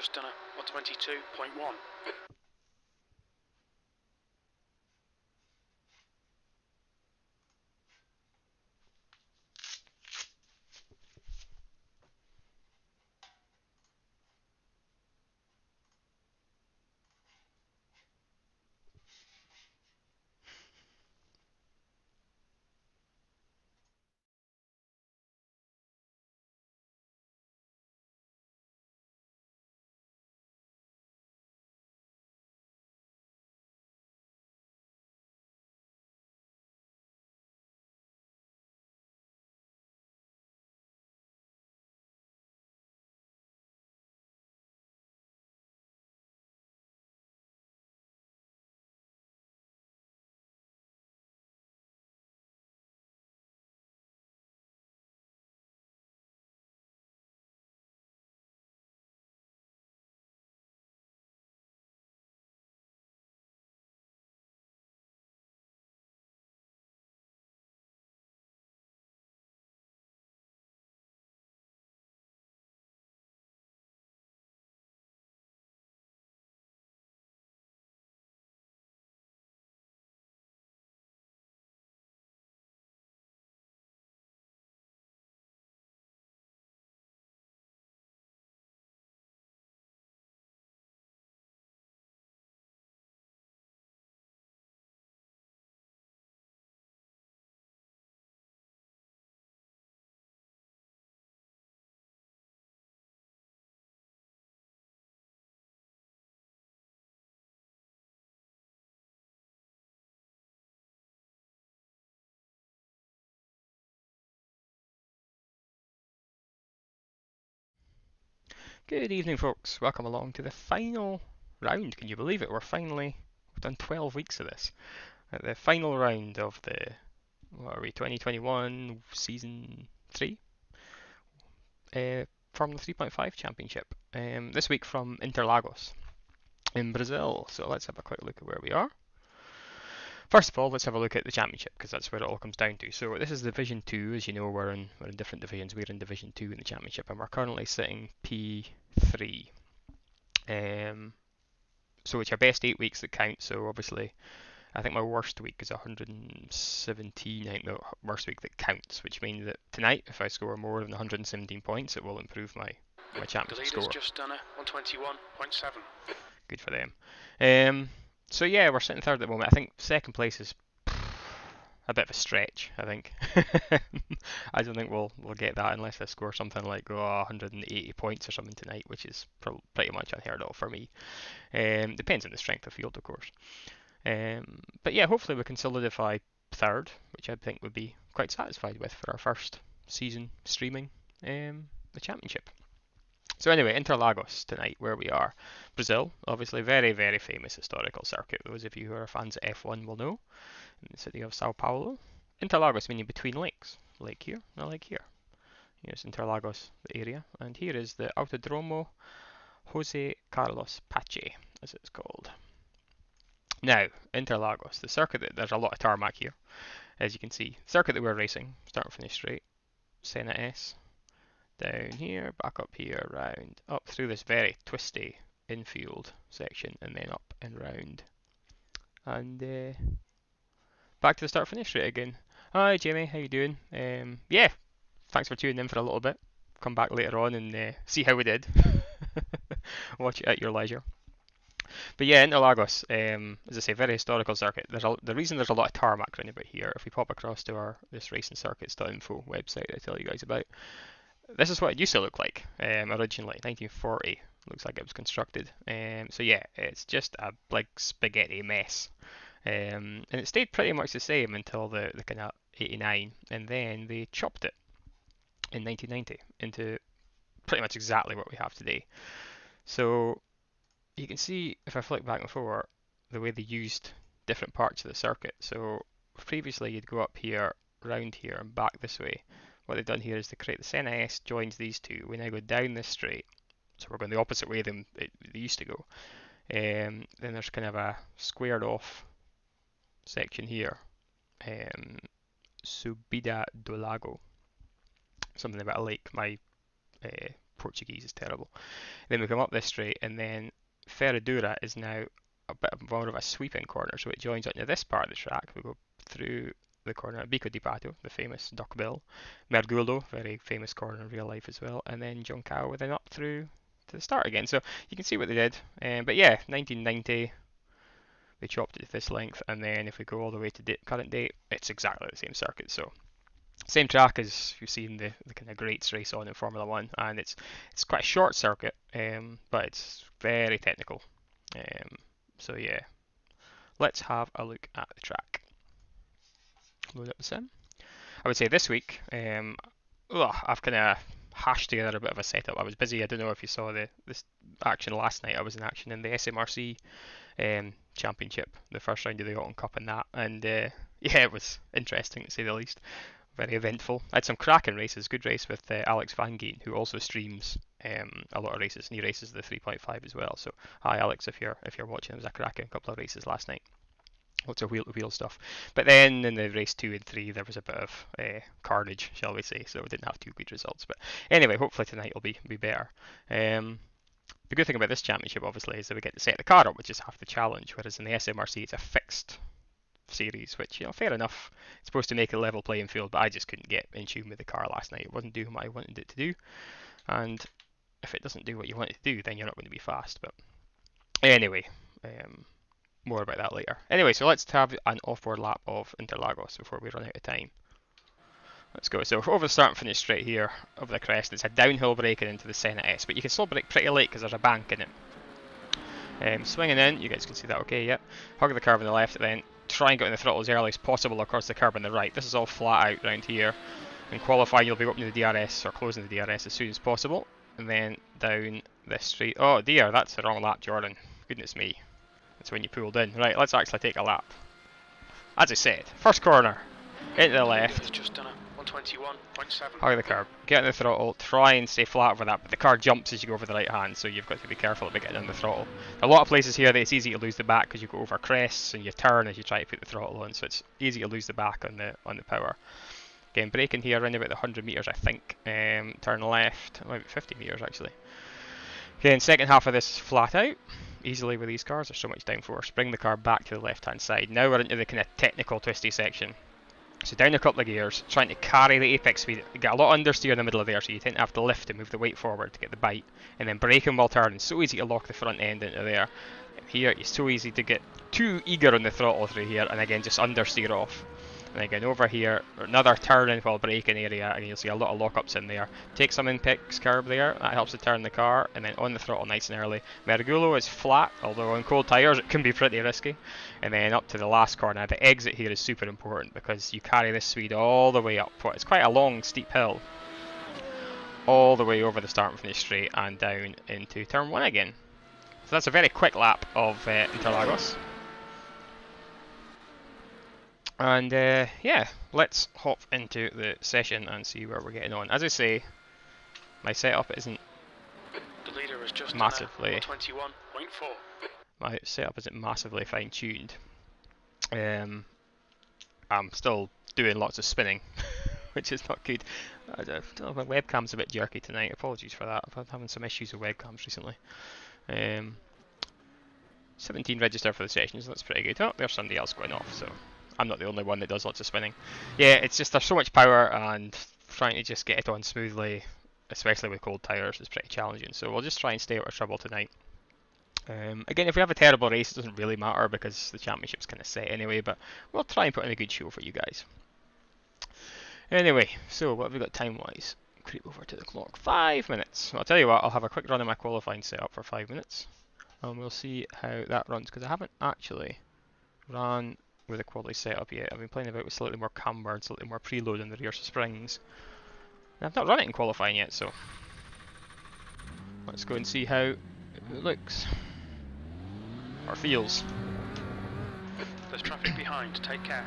just done a 122.1. Good evening, folks. Welcome along to the final round. Can you believe it? We've done 12 weeks of this. At the final round of the, what are we, 2021 season 3 Formula 3.5 championship. This week from Interlagos in Brazil. So let's have a quick look at where we are. First of all, let's have a look at the championship because that's where it all comes down to. So this is Division 2. As you know, we're in different divisions. We're in Division 2 in the championship, and we're currently sitting P3. So it's your best 8 weeks that count. So obviously, I think my worst week is 117. I think the worst week that counts, which means that tonight, if I score more than 117 points, it will improve my championship score. The leader's just done a 121.7. Good for them. So yeah, we're sitting third at the moment. I think second place is a bit of a stretch. I think. I don't think we'll get that unless I score something like 180 points or something tonight, which is pretty much unheard of for me. Depends on the strength of field, of course. But yeah, hopefully we can solidify third, which I think would be quite satisfied with for our first season streaming the championship. So anyway, Interlagos tonight, where we are. Brazil, obviously very, very famous historical circuit. Those of you who are fans of F1 will know. In the city of Sao Paulo. Interlagos meaning between lakes. Lake here, and a lake here. Here's Interlagos, the area. And here is the Autodromo Jose Carlos Pache, as it's called. Now, Interlagos, the circuit, there's a lot of tarmac here, as you can see. Circuit that we're racing, start and finish straight. Senna S. Down here, back up here, round, up through this very twisty infield section, and then up and round. And back to the start finish straight again. Hi Jamie, how you doing? Yeah, thanks for tuning in for a little bit. Come back later on and see how we did. Watch it at your leisure. But yeah, Interlagos, as I say, very historical circuit. The reason there's a lot of tarmac around about here, if we pop across to this racing circuits.info website I tell you guys about, this is what it used to look like originally, 1940. Looks like it was constructed. So yeah, it's just a big spaghetti mess. And it stayed pretty much the same until the kind of 89, and then they chopped it in 1990 into pretty much exactly what we have today. So you can see if I flick back and forward the way they used different parts of the circuit. So previously you'd go up here, round here, and back this way. What they've done here is to create the Senna S joins these two. We now go down this straight, so we're going the opposite way than they used to go. Then there's kind of a squared off section here, Subida do Lago, something about a lake. My Portuguese is terrible. Then we come up this straight, and then Ferradura is now a bit more of a sweeping corner, so it joins onto this part of the track. We go through the corner at Bico di Pato, the famous duckbill, Mergulho, very famous corner in real life as well, and then Junção, then up through to the start again. So you can see what they did. But yeah, 1990, they chopped it to this length, and then if we go all the way to current date, it's exactly the same circuit. So same track as you've seen the kind of greats race on in Formula One, and it's quite a short circuit, but it's very technical. So yeah, let's have a look at the track. Load up the sim. I would say this week, I've kind of hashed together a bit of a setup. I was busy. I don't know if you saw this action last night. I was in action in the SMRC Championship, the first round of the Autumn Cup and that, and yeah, it was interesting to say the least. Very eventful. I had some cracking races. Good race with Alex Van Geen, who also streams a lot of races, and he races the 3.5 as well. So hi Alex, if you're watching, there was a cracking couple of races last night. Lots of wheel-to-wheel stuff. But then in the race 2 and 3, there was a bit of carnage, shall we say, so we didn't have too good results. But anyway, hopefully tonight will be better. The good thing about this championship, obviously, is that we get to set the car up, which is half the challenge, whereas in the SMRC it's a fixed series, which, fair enough, it's supposed to make a level playing field, but I just couldn't get in tune with the car last night. It wasn't doing what I wanted it to do, and if it doesn't do what you want it to do, then you're not going to be fast. But anyway, more about that later. Anyway, so let's have an offboard lap of Interlagos before we run out of time. Let's go. So over the start and finish straight here, over the crest, it's a downhill braking into the Senna S, but you can still brake pretty late because there's a bank in it. Swinging in, you guys can see that okay, yep. Hug the curb on the left, then try and get on the throttle as early as possible across the curb on the right. This is all flat out round here. In qualifying, you'll be opening the DRS or closing the DRS as soon as possible, and then down this straight. Oh dear, that's the wrong lap, Jordan. Goodness me. That's when you pulled in. Right, let's actually take a lap. As I said, first corner, into the left. Just done a 121.7. Hug the curb, get on the throttle, try and stay flat over that, but the car jumps as you go over the right hand, so you've got to be careful about getting on the throttle. A lot of places here that it's easy to lose the back because you go over crests and you turn as you try to put the throttle on, so it's easy to lose the back on the power. Again, braking here around about the 100 metres I think, turn left, about 50 metres actually. Again, second half of this is flat out, easily with these cars, there's so much downforce. Bring the car back to the left hand side. Now we're into the kind of technical twisty section. So down a couple of gears, trying to carry the apex speed. You get a lot of understeer in the middle of there, so you tend to have to lift to move the weight forward to get the bite. And then braking while turning, so easy to lock the front end into there. Here, it's so easy to get too eager on the throttle through here, and again, just understeer off. And again, over here, another turn while braking area, and you'll see a lot of lockups in there. Take some in-pix curb there, that helps to turn the car, and then on the throttle nice and early. Mergulho is flat, although on cold tyres it can be pretty risky. And then up to the last corner, the exit here is super important because you carry this speed all the way up. It's quite a long, steep hill. All the way over the start and finish straight and down into turn 1 again. So that's a very quick lap of Interlagos. And yeah, let's hop into the session and see where we're getting on. As I say, my setup isn't massively. My setup isn't massively fine-tuned. I'm still doing lots of spinning, which is not good. I don't know, my webcam's a bit jerky tonight. Apologies for that. I've been having some issues with webcams recently. 17 registered for the session, so that's pretty good. Oh, there's somebody else going off, so I'm not the only one that does lots of spinning. Yeah, it's just there's so much power, and trying to just get it on smoothly, especially with cold tyres, is pretty challenging. So we'll just try and stay out of trouble tonight. Again, if we have a terrible race, it doesn't really matter because the championship's kind of set anyway, but we'll try and put in a good show for you guys. Anyway, so what have we got time-wise? Creep over to the clock. 5 minutes. I'll tell you what, I'll have a quick run of my qualifying setup for 5 minutes, and we'll see how that runs, because I haven't actually run with a quality setup yet. I've been playing about with slightly more camber and slightly more preload in the rear springs. And I've not run it in qualifying yet, so let's go and see how it looks. Or feels. There's traffic behind, take care.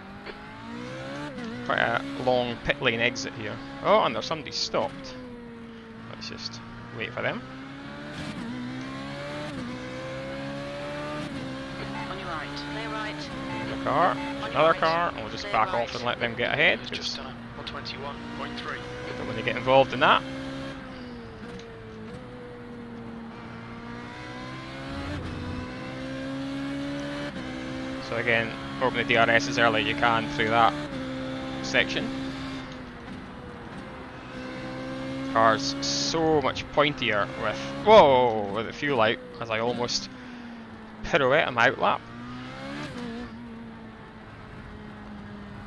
Quite a long pit lane exit here. Oh, and there's somebody stopped. Let's just wait for them. On your right, clear right. Another car, another car, and we'll just back off and let them get ahead. Just done a 121.3. Don't want to get involved in that. So again, open the DRS as early as you can through that section. Car's so much pointier with, whoa, with the fuel out as I almost pirouette him out lap.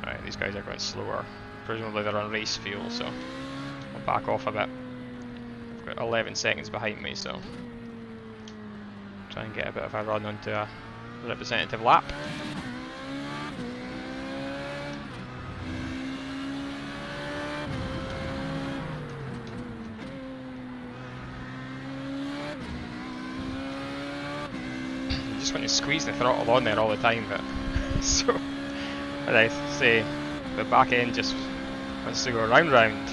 Right, these guys are going slower. Presumably they're on race fuel, so I'll back off a bit. I've got 11 seconds behind me, so try and get a bit of a run onto a representative lap. I'm just going to squeeze the throttle on there all the time, but so as I say, the back end just wants to go round.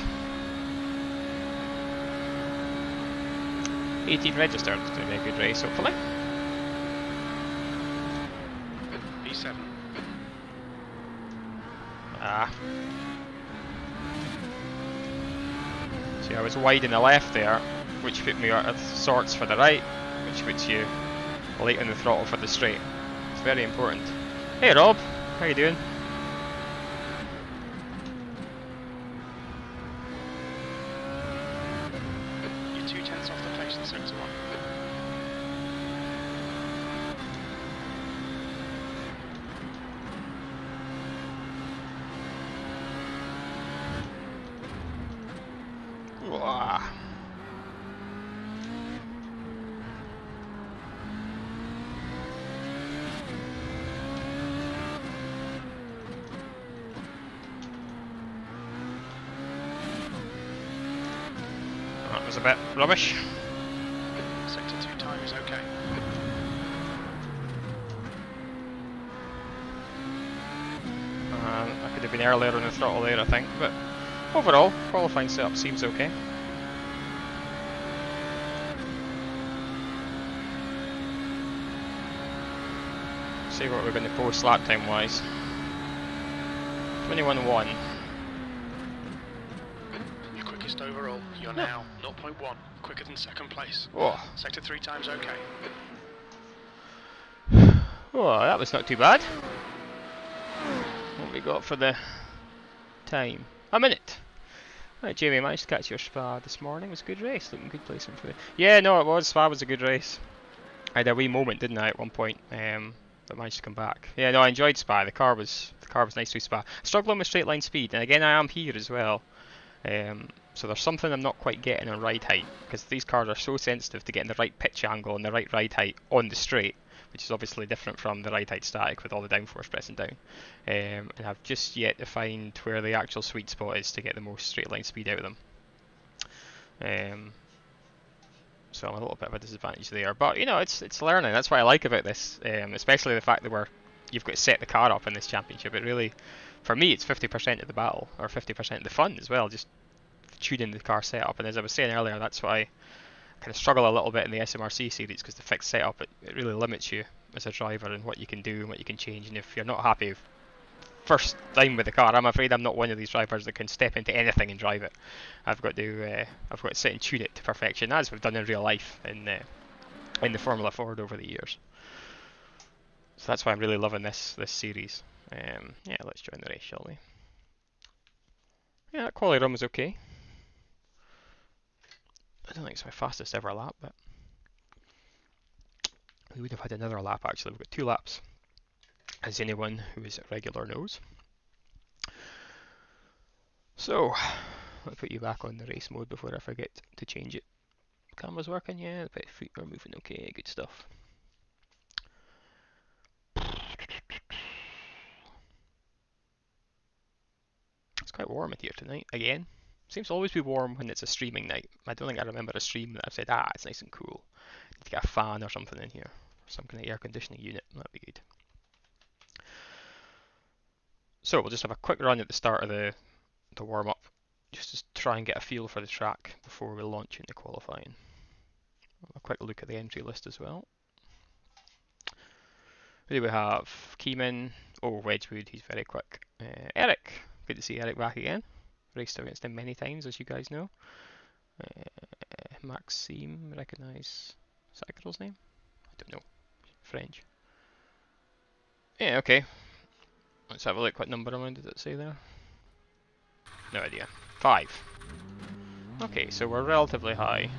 18 registered, it's going to be a good race hopefully. E7. See, I was wide in the left there, which put me out of sorts for the right, which puts you late on the throttle for the straight. It's very important. Hey Rob, how you doing? You're 2 tenths off the pace in sector 1. Wah. That was a bit rubbish. Sector 2 time is okay. I could have been earlier on the throttle there, I think, but overall, qualifying setup seems okay. See what we're going to post lap time wise. 21.1. Your quickest overall. You're now 0.1 quicker than second place. Oh. Sector 3 time's okay. Oh, that was not too bad. What we got for the time? A minute. Right, Jamie, managed to catch your Spa this morning. It was a good race. Looking good placing for the... Yeah, no, it was. Spa was a good race. I had a wee moment, didn't I, at one point, but managed to come back. Yeah, no, I enjoyed Spa. The car was nice through Spa. Struggling with straight line speed, and again, I am here as well. So there's something I'm not quite getting on ride height, because these cars are so sensitive to getting the right pitch angle and the right ride height on the straight, which is obviously different from the ride height static with all the downforce pressing down. And I've just yet to find where the actual sweet spot is to get the most straight line speed out of them. So I'm a little bit of a disadvantage there, but you know, it's learning. That's what I like about this, especially the fact that you've got to set the car up in this championship. It really, for me, it's 50% of the battle, or 50% of the fun as well, just tuning the car setup. And as I was saying earlier, that's why I kind of struggle a little bit in the SMRC series, because the fixed setup, it really limits you as a driver and what you can do and what you can change. And if you're not happy first time with the car, I'm afraid I'm not one of these drivers that can step into anything and drive it. I've got to sit and tune it to perfection, as we've done in real life in the Formula Ford over the years. So that's why I'm really loving this series. Yeah, let's join the race, shall we? Yeah, that quality run was okay. I don't think it's my fastest ever lap, but we would have had another lap actually. We've got 2 laps, as anyone who is regular knows. So, I'll put you back on the race mode before I forget to change it. Camera's working, yeah, the pet feet are moving okay, good stuff. It's quite warm in here tonight, again. Seems to always be warm when it's a streaming night. I don't think I remember a stream that I've said, it's nice and cool. Need to get a fan or something in here. Some kind of air conditioning unit, that'd be good. So we'll just have a quick run at the start of the warm-up, just to try and get a feel for the track before we launch into qualifying. A quick look at the entry list as well. Here we have Keeman, Wedgwood, he's very quick. Eric, good to see Eric back again. Raced against him many times, as you guys know. Maxime, recognise, is that a girl's name? I don't know, French. Yeah, okay. Let's have a look. What number am I? Did it say there? No idea. 5. Okay, so we're relatively high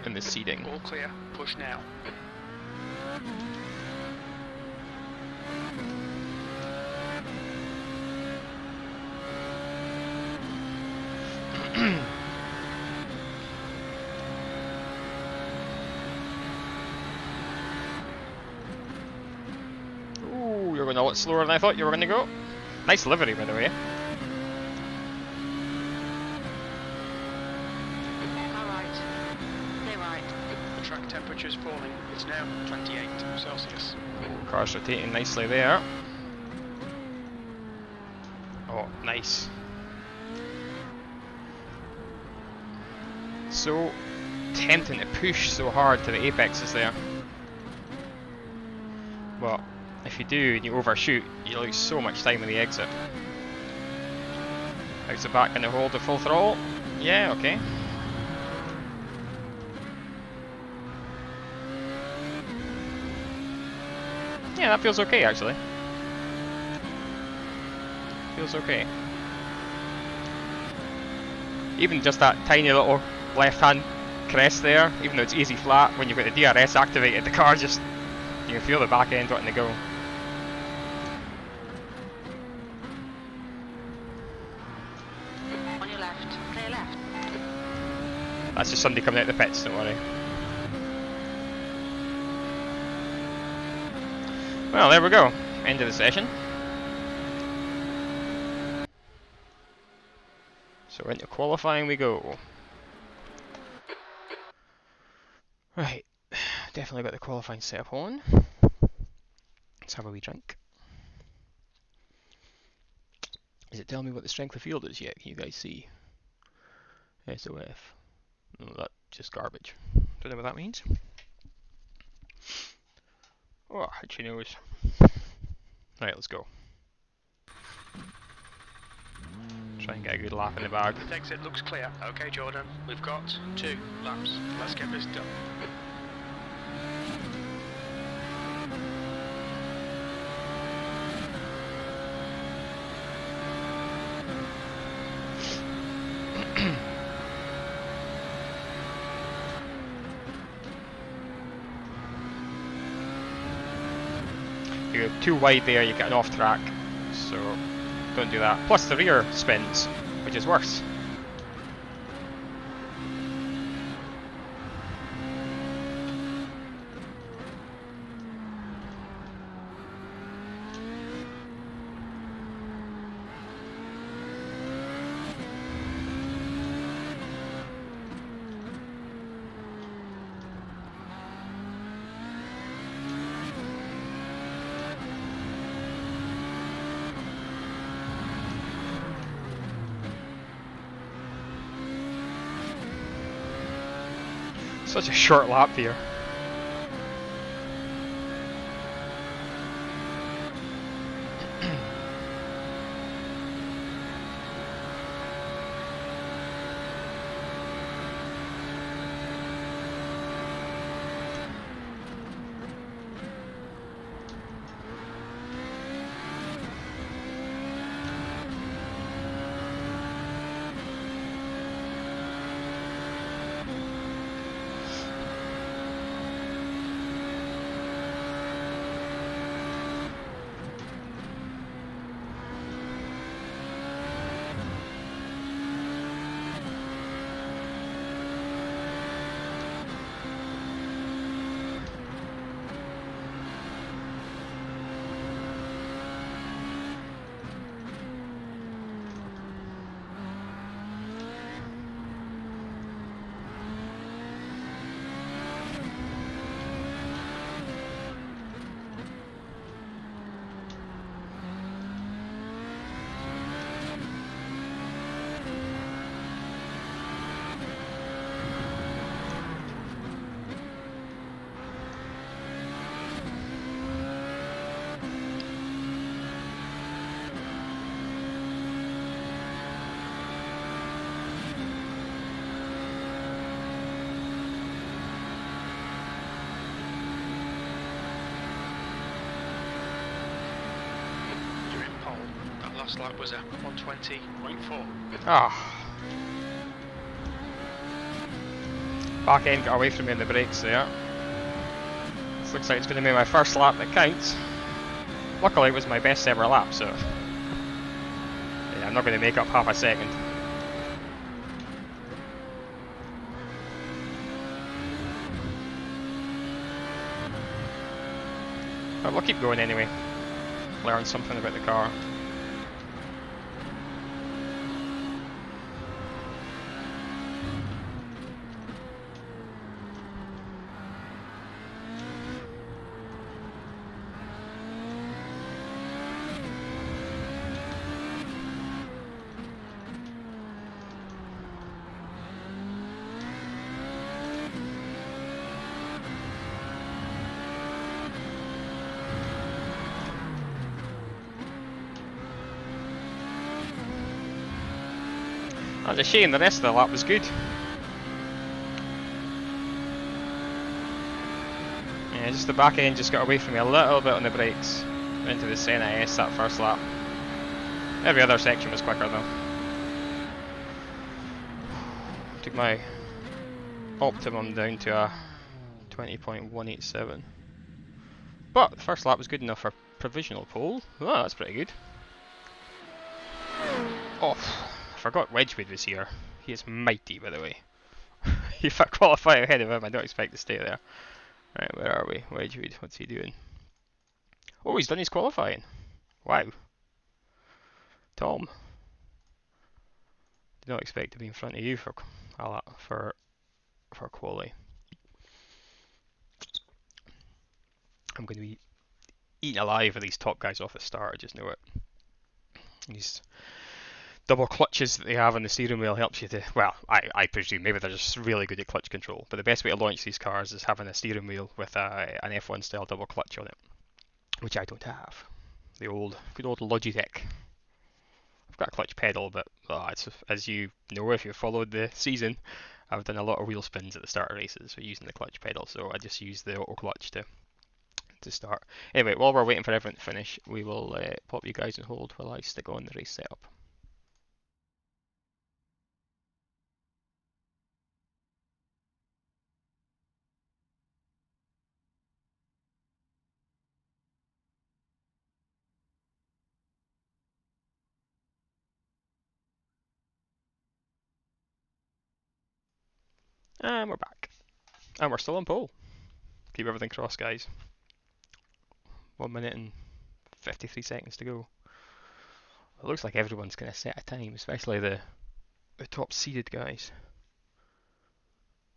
in the seeding. All clear. Push now. Ooh, you're going a lot slower than I thought you were going to go. Nice livery, by the way. Alright. Stay right. The track temperature's falling. It's now 28 Celsius. Car's rotating nicely there. Oh, nice. So tempting to push so hard to the apexes there. Well, if you do and you overshoot, you lose so much time in the exit. How's the back going to hold the full throttle? Yeah, okay. Yeah, that feels okay actually. Feels okay. Even just that tiny little left-hand crest there, even though it's easy flat, when you've got the DRS activated, the car just, you can feel the back end wanting to go. On your left. Clear left. That's just somebody coming out the pits, don't worry. Well, there we go. End of the session. So into qualifying we go. Right, definitely got the qualifying setup on. Let's have a wee drink. Is it telling me what the strength of field is yet? Can you guys see? SOF. No, that's just garbage. Don't know what that means. Oh, itchy nose. Right, let's go. Try and get a good lap in the bag. The exit looks clear. Okay, Jordan. We've got 2 laps. Let's get this done. You go too wide there, you get an off track, so don't do that. Plus the rear spins, which is worse. Such a short lap here. Last lap was a 120.4. Ah. Back end got away from me in the brakes there. This looks like it's going to be my first lap that counts. Luckily it was my best ever lap, so yeah, I'm not going to make up half a second. But we'll keep going anyway. Learn something about the car. That's a shame, the rest of the lap was good. Yeah, just the back end just got away from me a little bit on the brakes. Into the Senna S that first lap. Every other section was quicker though. Took my optimum down to a 20.187. But the first lap was good enough for provisional pole. Oh, that's pretty good. Oh, I forgot Wedgwood was here. He is mighty, by the way. If I qualify ahead of him, I don't expect to stay there. Right, where are we? Wedgwood, what's he doing? Oh, he's done his qualifying. Wow. Tom. Did not expect to be in front of you for quali. I'm going to be eaten alive with these top guys off the start, I just know it. These double clutches that they have on the steering wheel helps you to, well, I presume maybe they're just really good at clutch control, but the best way to launch these cars is having a steering wheel with an F1 style double clutch on it, which I don't have. The good old Logitech. I've got a clutch pedal, but it's, as you know if you've followed the season, I've done a lot of wheel spins at the start of races for using the clutch pedal, so I just use the auto clutch to start. Anyway, while we're waiting for everyone to finish, we will pop you guys on hold while I stick on the race setup. And we're back. And we're still on pole. Keep everything crossed, guys. 1 minute and 53 seconds to go. It looks like everyone's going to set a time, especially the top seeded guys.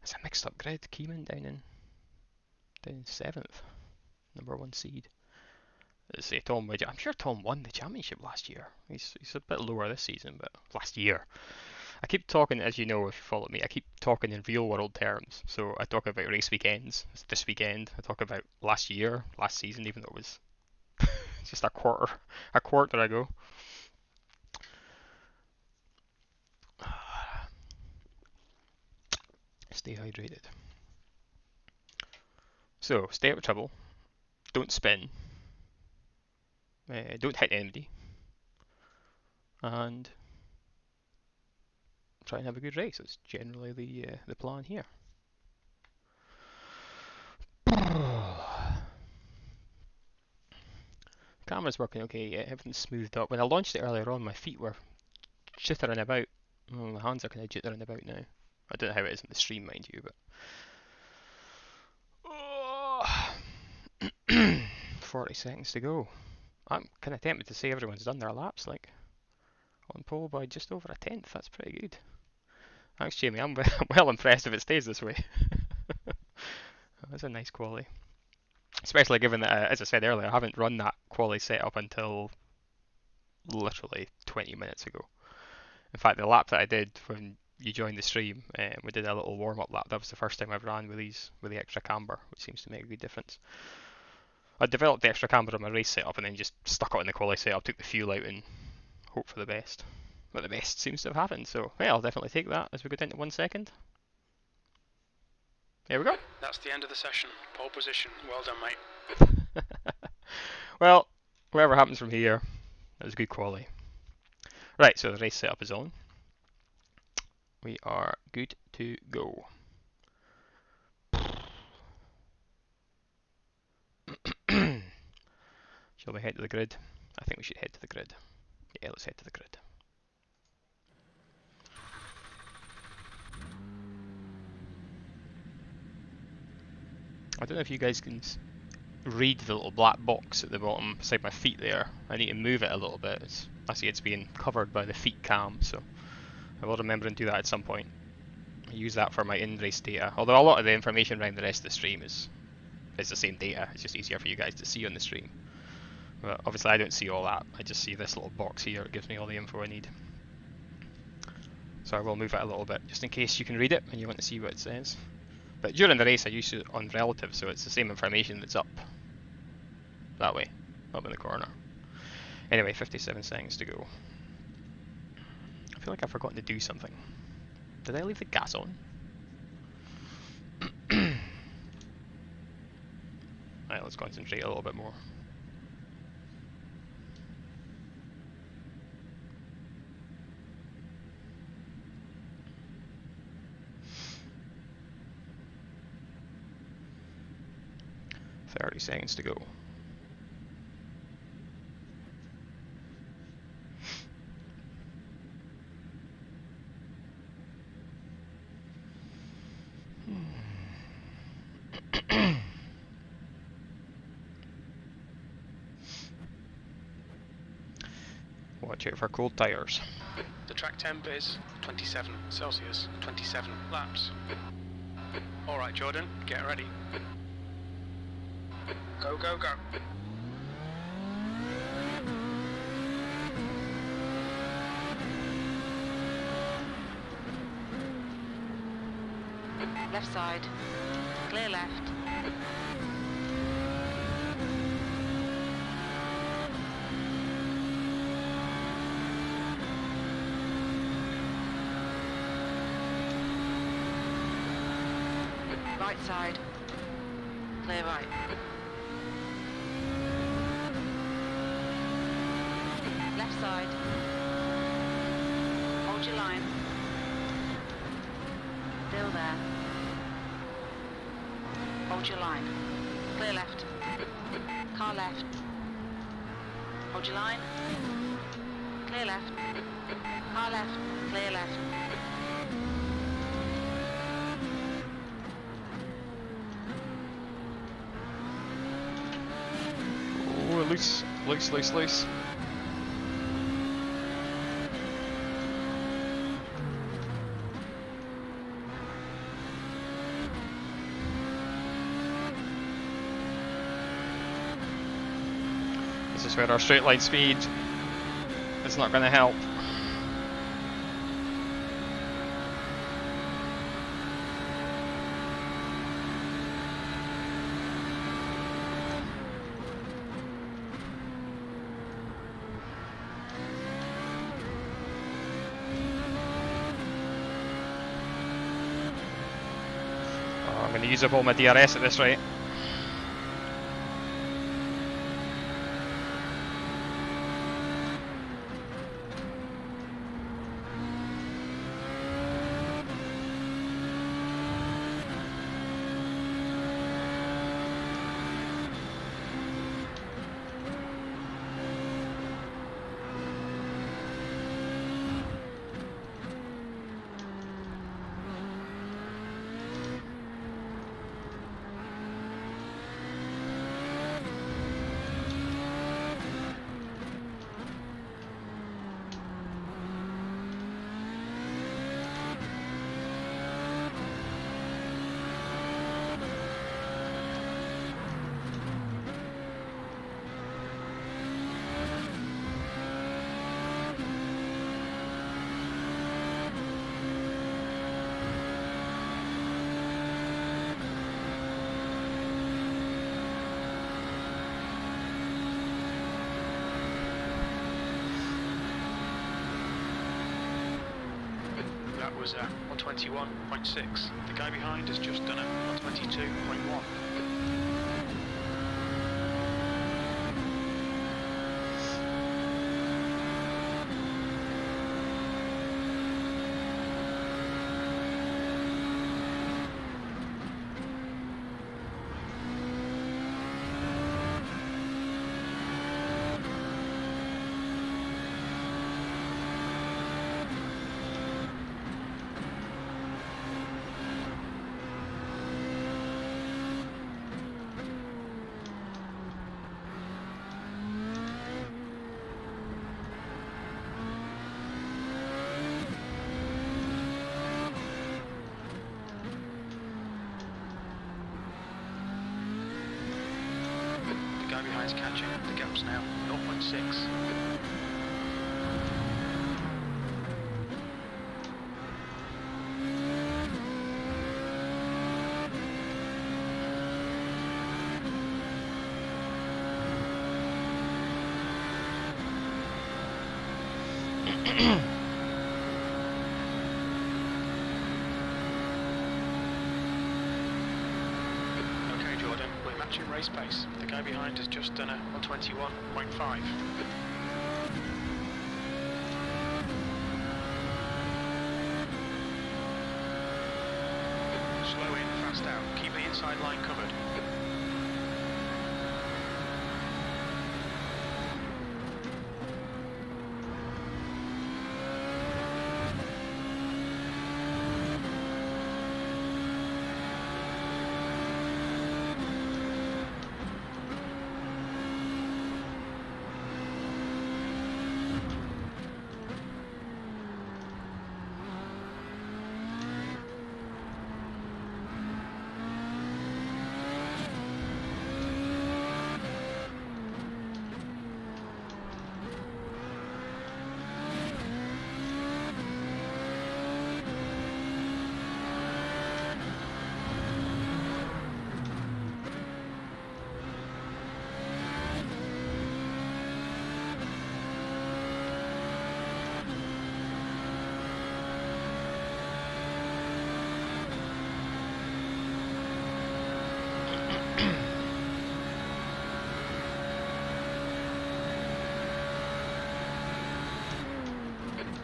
It's a mixed up grid. Keeman down in 7th, number 1 seed. Let's say Tom Widget. I'm sure Tom won the championship last year. He's a bit lower this season, but last year. I keep talking, as you know if you follow me, I keep talking in real world terms. So I talk about race weekends, it's this weekend. I talk about last year, last season, even though it was just a quarter ago. Stay hydrated. So stay out of trouble. Don't spin. Don't hit anybody. And try and have a good race. That's generally the plan here. Camera's working okay, yeah, everything's smoothed up. When I launched it earlier on, my feet were jittering about. Oh, my hands are kind of jittering about now. I don't know how it is in the stream, mind you, but 40 seconds to go. I'm kind of tempted to say everyone's done their laps, like on pole by just over a tenth. That's pretty good. Thanks, Jamie. I'm well impressed if it stays this way. That's a nice quali. Especially given that, as I said earlier, I haven't run that quali setup until literally 20 minutes ago. In fact, the lap that I did when you joined the stream, we did a little warm-up lap. That was the first time I've ran with the extra camber, which seems to make a good difference. I developed the extra camber on my race setup and then just stuck it in the quali setup, took the fuel out and hope for the best. But the best seems to have happened, so yeah, I'll definitely take that as we go down to 1 second. There we go. That's the end of the session. Pole position. Well done, mate. Well, whatever happens from here, that was a good quali. Right, so the race setup is on. We are good to go. Shall we head to the grid? I think we should head to the grid. Yeah, let's head to the grid. I don't know if you guys can read the little black box at the bottom beside my feet there. I need to move it a little bit. I see it's being covered by the feet cam, so I will remember and do that at some point. I use that for my in-race data, although a lot of the information around the rest of the stream is the same data. It's just easier for you guys to see on the stream. But obviously I don't see all that. I just see this little box here. It gives me all the info I need. So I will move it a little bit, just in case you can read it and you want to see what it says. But during the race I use it on relative, so it's the same information that's up that way, up in the corner. Anyway, 57 seconds to go. I feel like I've forgotten to do something. Did I leave the gas on? Right, let's concentrate a little bit more. .30 seconds to go. Watch out for cold tyres. The track temp is 27 Celsius, 27 laps. Alright Jordan, get ready. Go, go, go. Left side. Clear left. Right side. Clear right. Left side. Hold your line. Still there. Hold your line. Clear left. Car left. Hold your line. Clear left. Car left. Clear left. Oh, loose, loose, loose, loose. This is where our straight line speed is not going to help. I'm going to use up all my DRS at this rate. That was 121.6. The guy behind has just done it, 122.1. catching. The gap's now 0.6. Okay, Jordan, we're matching race pace. The guy behind has just done a 121.5. Slow in, fast out. Keep the inside line covered.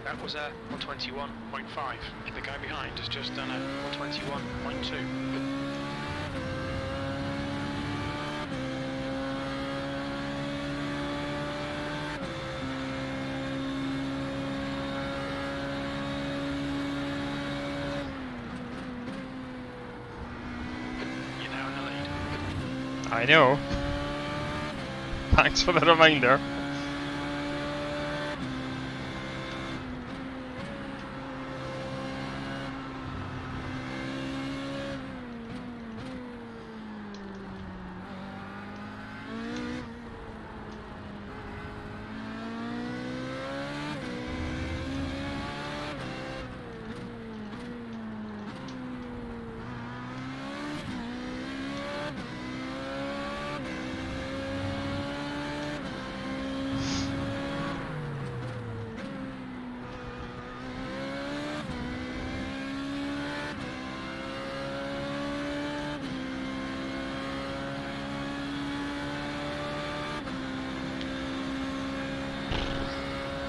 That was a 121.5. The guy behind has just done a 121.2. You're now in the lead. I know. Thanks for the reminder.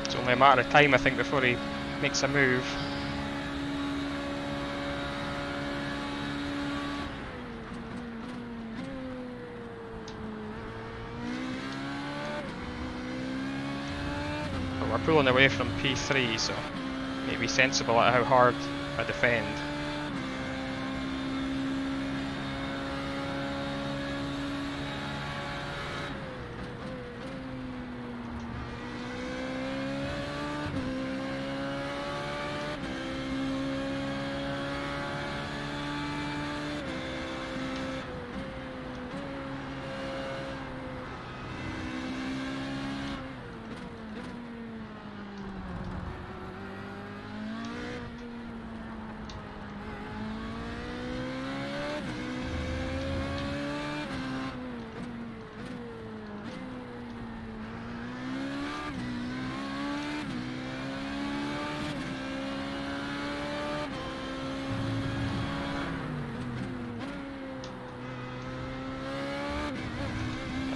It's only a matter of time, I think, before he makes a move. But we're pulling away from P3, so maybe sensible at how hard I defend.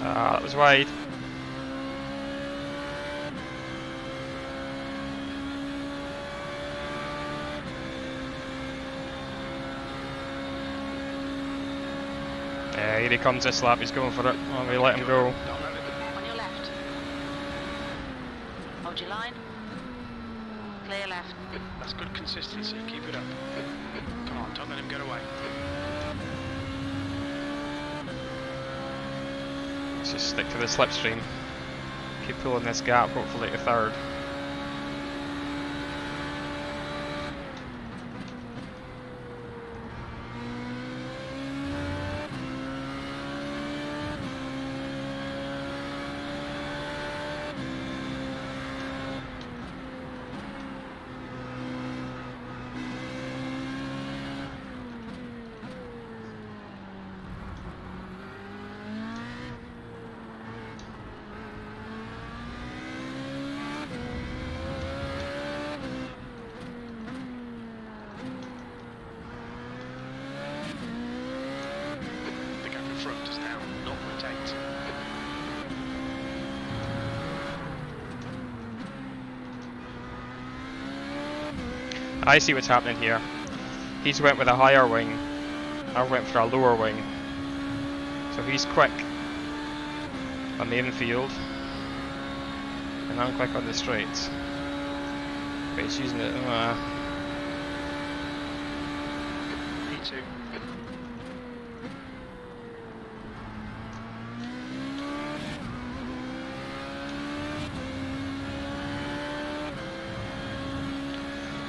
That was wide. Yeah, here he comes this lap, he's going for it. Oh, we let him go. On your left. Hold your line. Clear left. That's good consistency, keep it up. Come on, don't let him get away. Let's just stick to the slipstream. Keep pulling this gap, hopefully to third. I see what's happening here. He's went with a higher wing. I went for a lower wing. So he's quick on the infield, and I'm quick on the straights. But he's using it. P2.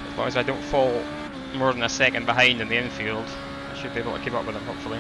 As long as I don't fall more than a second behind in the infield, I should be able to keep up with him, hopefully.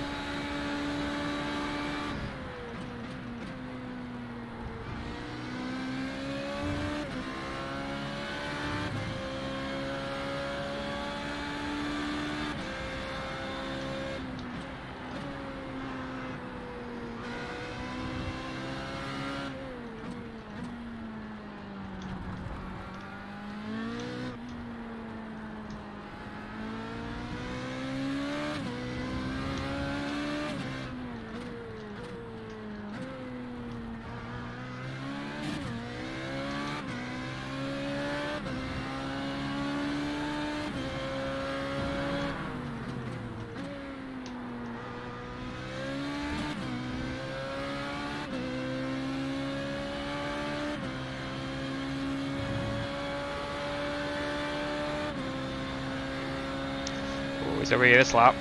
He's away this lap.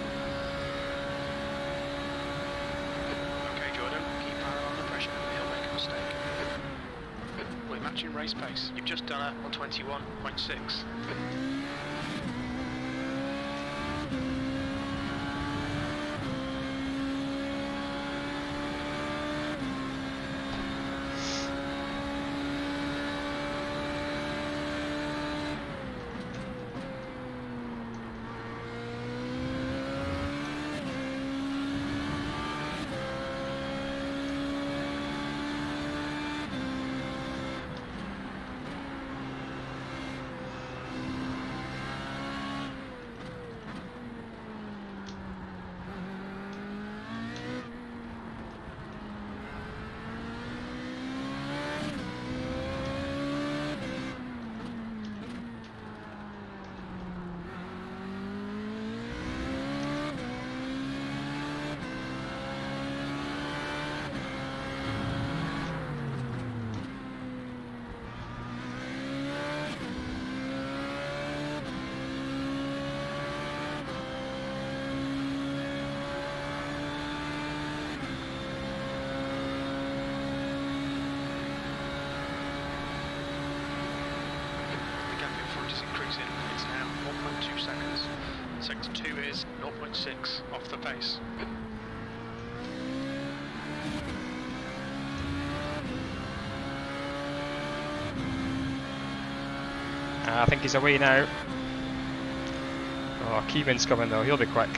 Okay, Jordan, keep power on the pressure. He'll make a mistake. We're matching race pace. You've just done it on 21.6. It's now 0.2 seconds. Sector 2 is 0.6 off the pace. I think he's away now. Oh, Keeman's coming though, he'll be quick.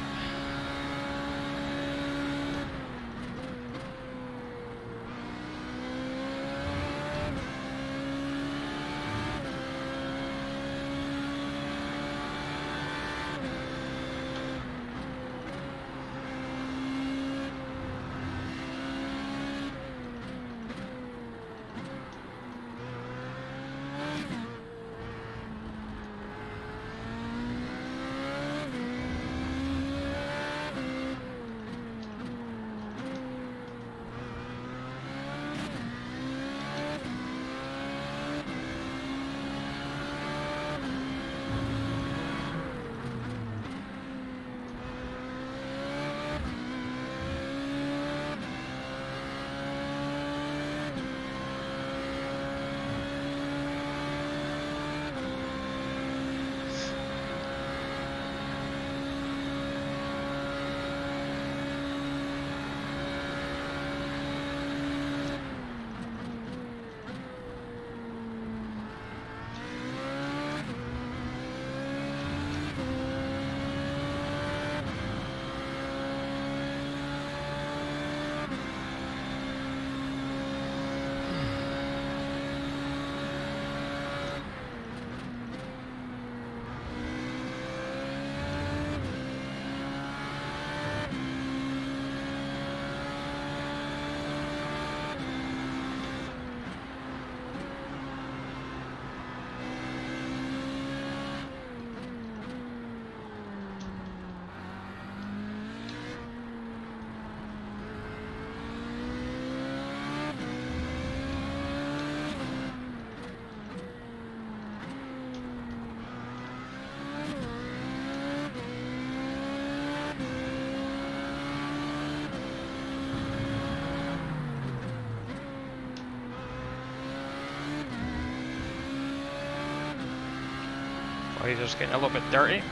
Oh, he's just getting a little bit dirty.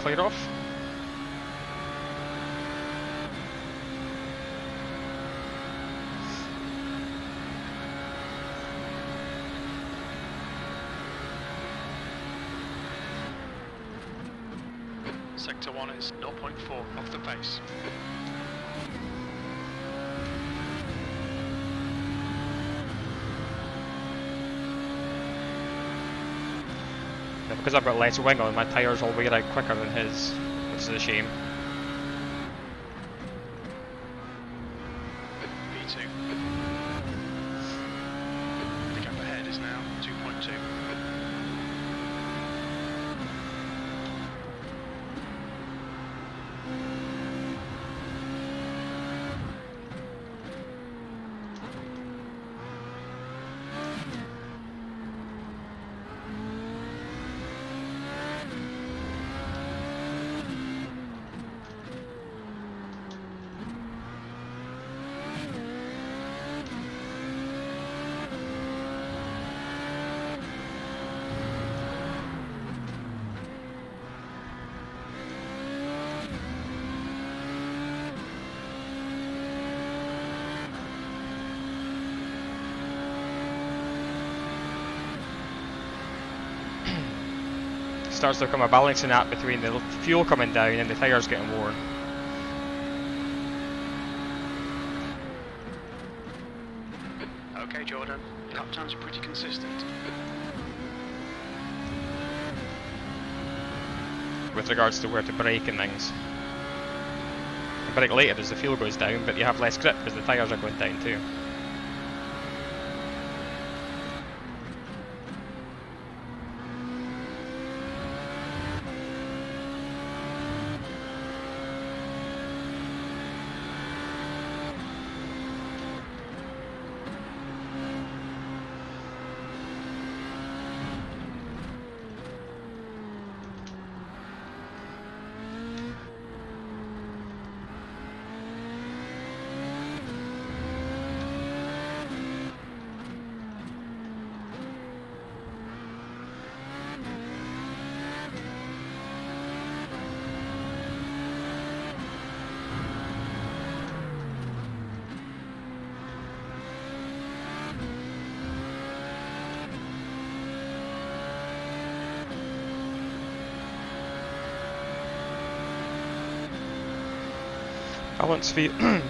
Clear off. Sector 1 is 0.4 off the pace. Yeah, because I've got less wing on, my tyres will wear out quicker than his, which is a shame. P2. The gap ahead is now 2.2. Starts to become a balancing act between the fuel coming down and the tyres getting worn. Okay, Jordan, your lap times are pretty consistent. With regards to where to brake and things. You brake later as the fuel goes down, but you have less grip because the tyres are going down too.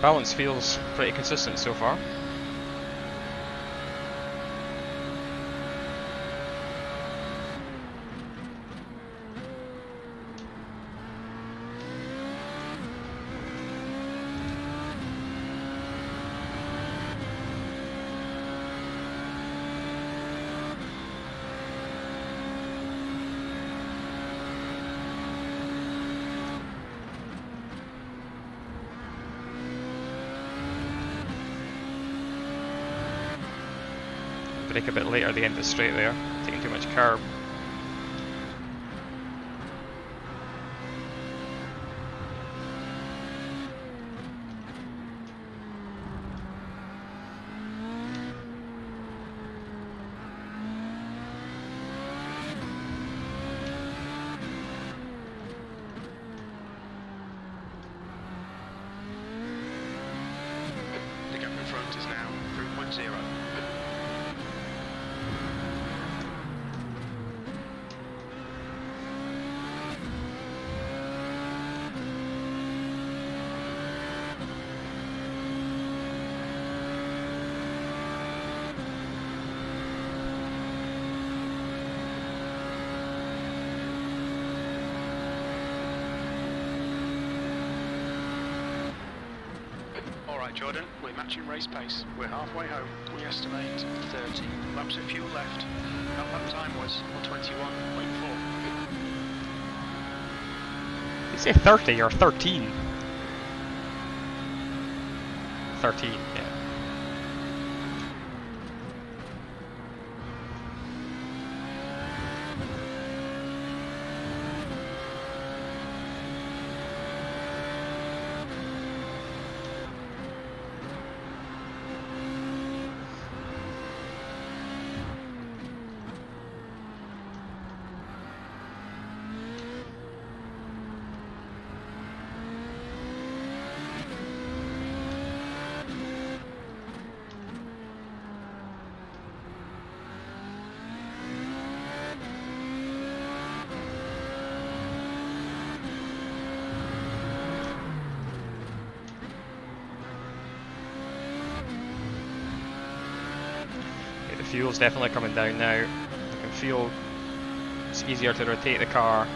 Balance feels pretty consistent so far. Brake a bit later at the end of the straight there, taking too much curb. The gap in front is now 3.0. Alright Jordan, we're matching race pace. We're halfway home. We estimate 30 laps of fuel left. Our lap time was 1:21.4. You say 30 or 13? 13, yeah. fuel's definitely coming down now. I can feel it's easier to rotate the car,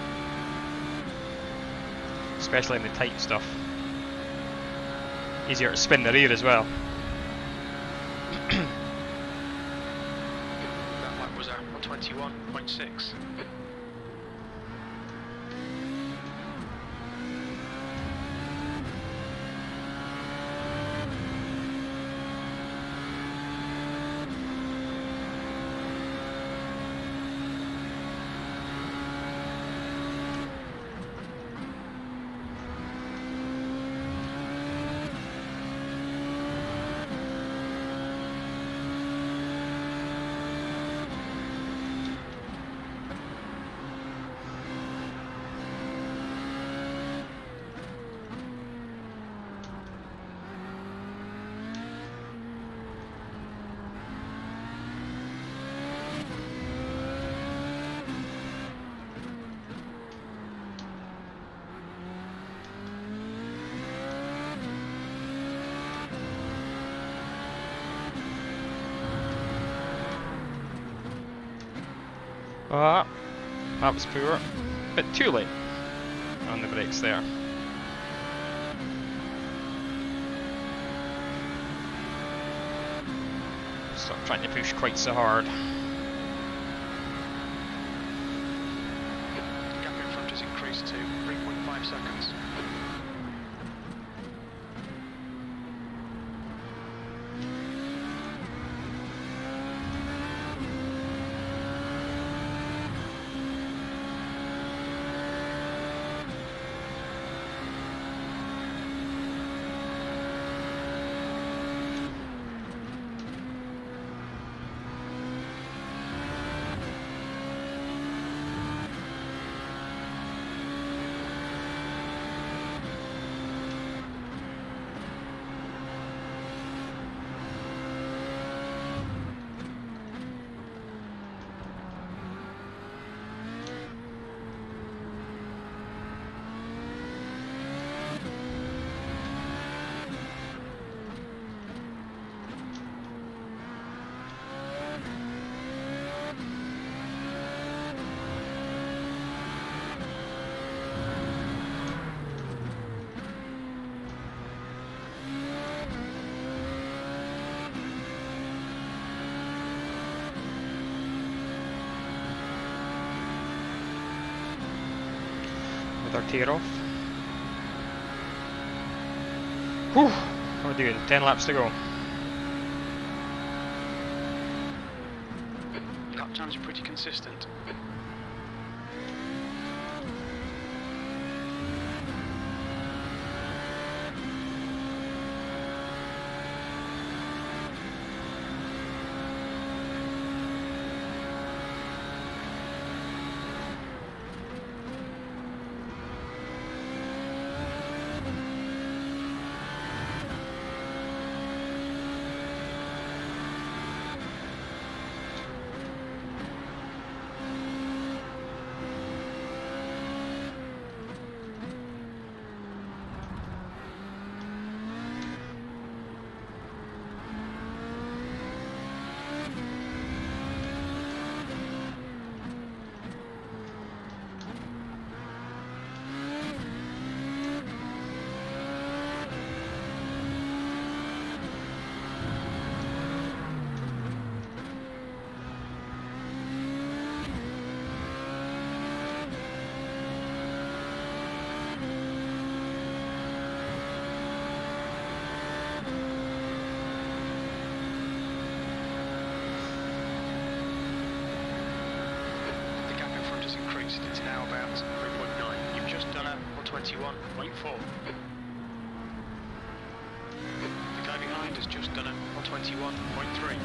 especially in the tight stuff. Easier to spin the rear as well. That lap was at 121.6. Ah, that was poor. Bit too late on the brakes there. Stop trying to push quite so hard. The gap in front has increased to 3.5 seconds. With our tear off. Whew, what are we doing? 10 laps to go. Lap times are pretty consistent. It's now about 3.9. You've just done a 121.4. The guy behind has just done a 121.3.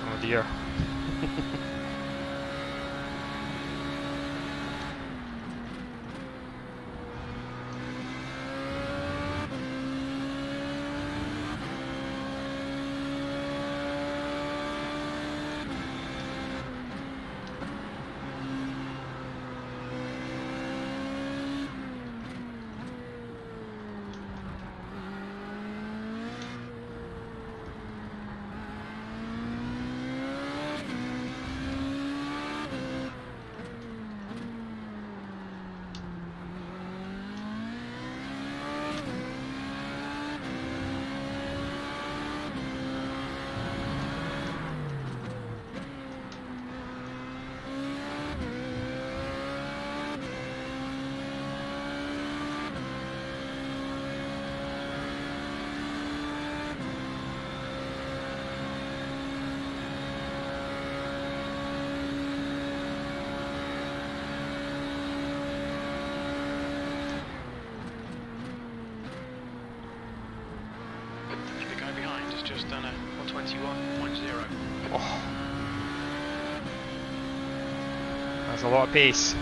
Oh dear. just done a 121.0. Oh. That's a lot of pace.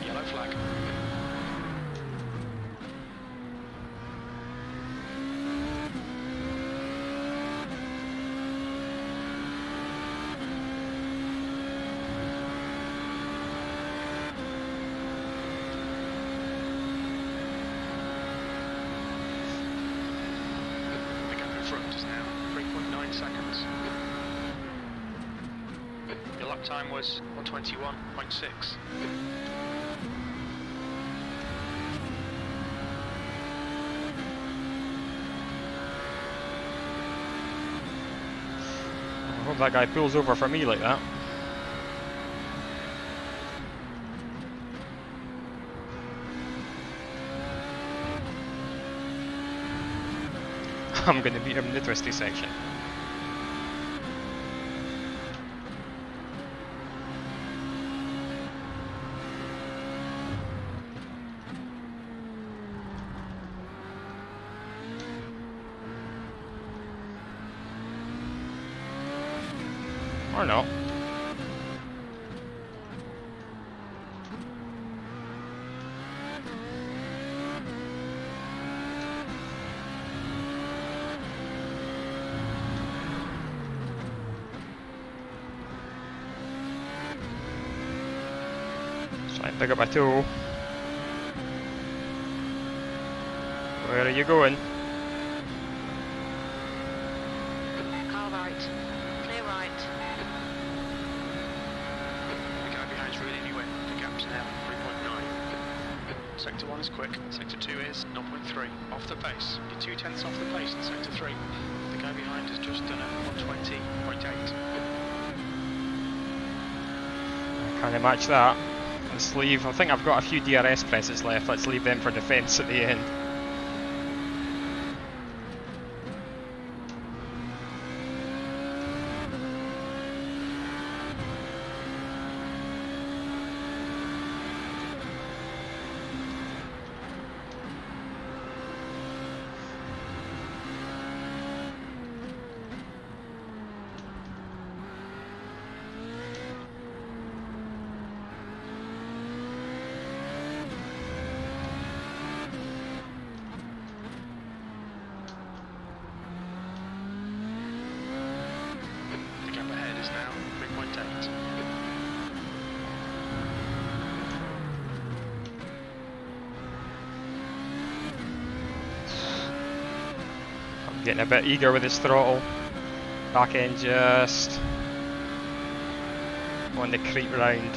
Yellow flag. The gap in front is now 3.9 seconds. Your lap time was 121.6. I hope that guy pulls over for me like that. I'm going to beat him in the twisty section. Or not. Try and pick up my toe. Where are you going? Car right. Clear right. The guy behind's really new in. The gap's now 3.9. Sector 1 is quick. Sector 2 is 0.3. Off the pace. You're 2/10 off the pace in Sector 3. The guy behind has just done a 120.8. Can I match that? Let's leave. I think I've got a few DRS presses left. Let's leave them for defence at the end. The gap ahead is now 3.8. I'm getting a bit eager with this throttle. Back end just on the creep round.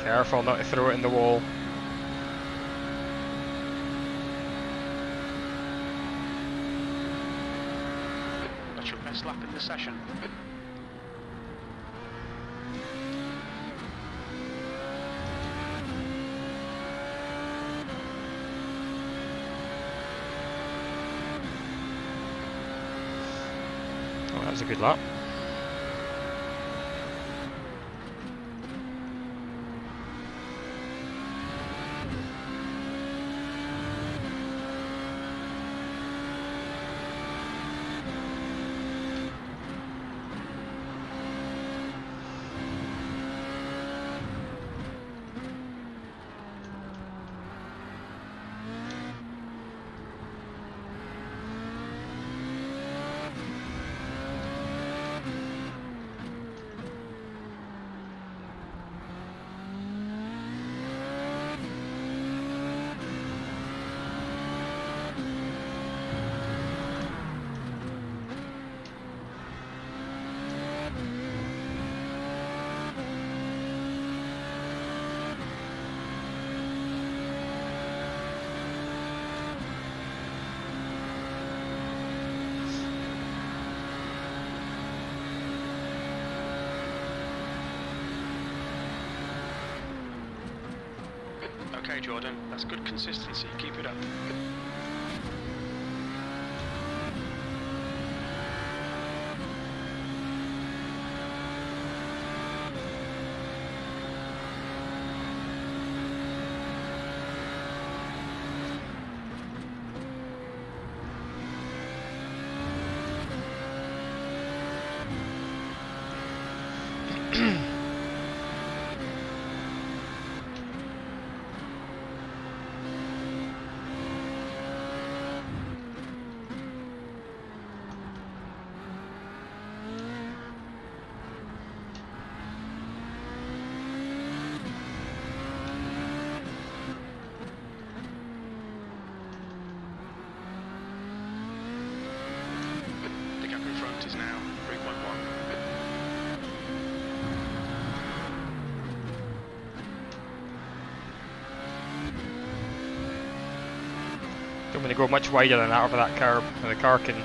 Careful not to throw it in the wall. That's your best lap in the session. Oh, that was a good lap. Okay, Jordan, that's good consistency. Keep it up. Is now 3.1. Don't want to go much wider than that over that curb, and the car can,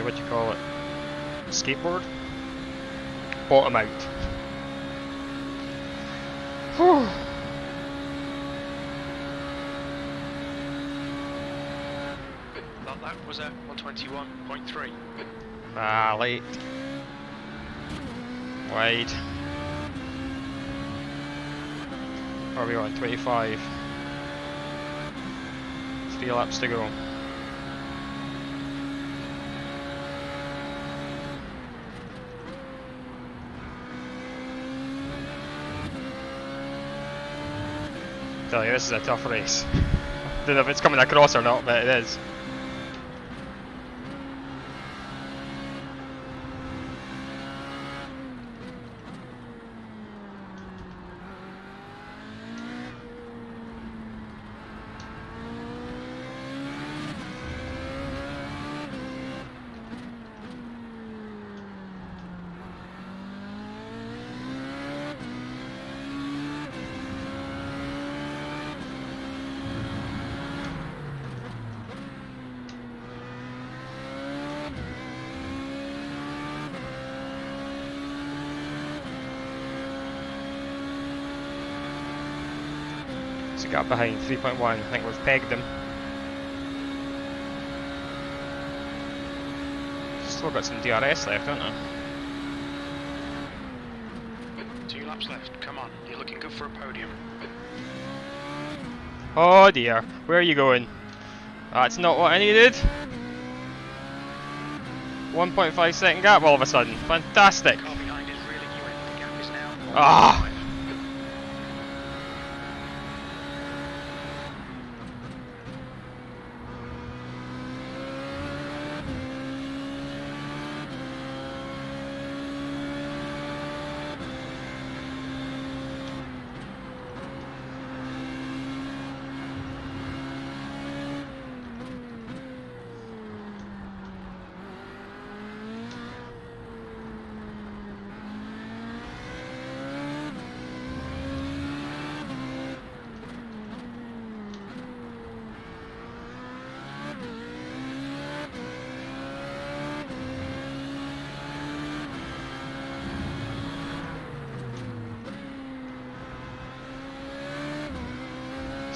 what do you call it, skateboard? Bottom out. Whew. That was at 121.3. Ah, late. Wide. Where are we on? 25. 3 laps to go. Tell you, this is a tough race. Don't know if it's coming across or not, but it is. Got behind 3.1, I think we've pegged them. Still got some DRS left, don't I? 2 laps left, come on, you're looking good for a podium. Oh dear, where are you going? That's not what I needed. 1.5 second gap all of a sudden, fantastic. The car behind is reeling you in, the gap is now 1.5. Ah!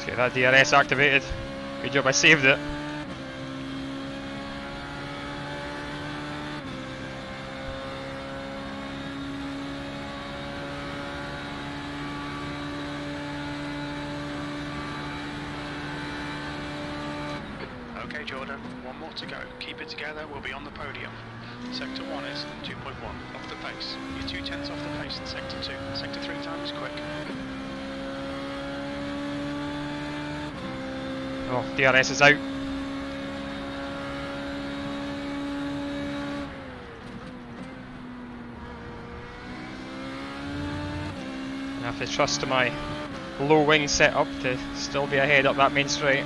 Get that DRS activated. Good job I saved it. Okay Jordan, one more to go. Keep it together, we'll be on the podium. Sector 1 is 2.1, off the pace. You're 2/10 off the pace in Sector 2. Sector 3 time is quick. Oh, DRS is out. I have to trust to my low wing setup to still be ahead up that main straight.